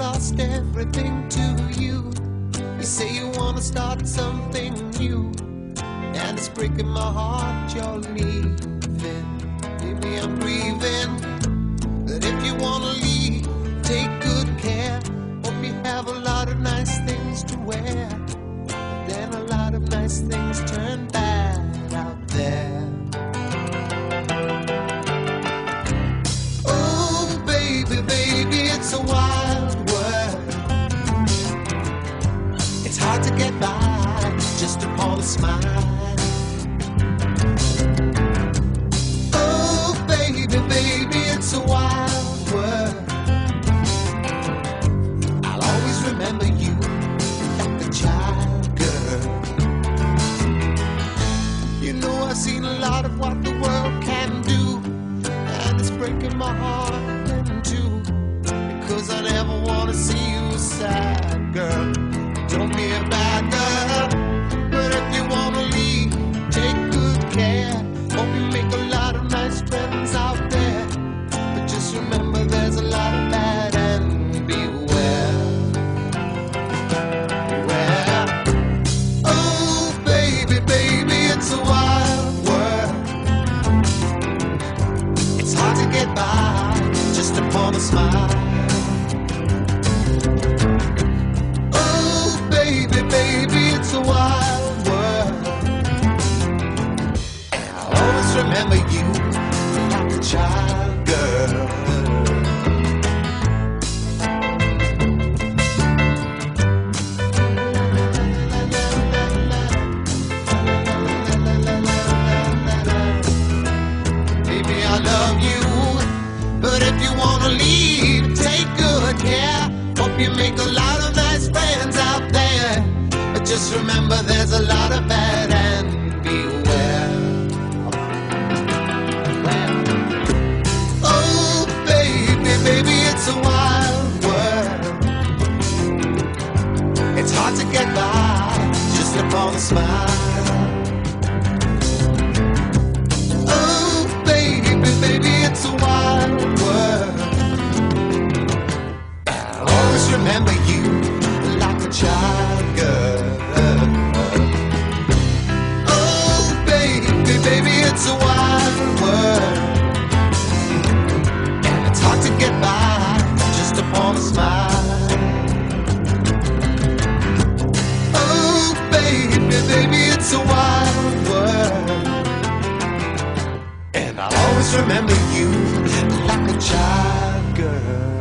lost everything to you. You say you wanna start something new, and it's breaking my heart you're leaving. Baby, I'm grieving. But if you wanna leave, take good care. Hope you have a lot of nice things to wear. Then a lot of nice things turn bad out there. Oh, baby, baby, it's a wild world. It's hard to get by just upon a smile. Oh, baby, baby, it's a wild world. I'll always remember you like a child, girl. You know I've seen a lot of what the world can do, and it's breaking my heart in two, because I never want to see you sad, girl. Don't be a bad girl, but if you want to leave, take good care. Hope you make a lot of nice friends out there, but just remember there's a lot of bad, and beware. Beware. Oh, baby, baby, it's a wild world. It's hard to get by just upon a smile. Oh, baby, baby, it's a wild world. And I'll always remember you like a child, girl. Baby, I love you, but if you wanna leave, take good care. Hope you make a lot of nice friends out there, but just remember there's a lot of bad, and beware. Oh, baby, baby, it's a wild world. It's hard to get by just upon a smile. Oh, baby, baby, it's a wild world. I'll always remember you like a child, girl. Oh, baby, baby, it's a wild world. And it's hard to get by just upon a smile. Oh, baby, baby, it's a wild world. And I'll always remember you like a child, girl.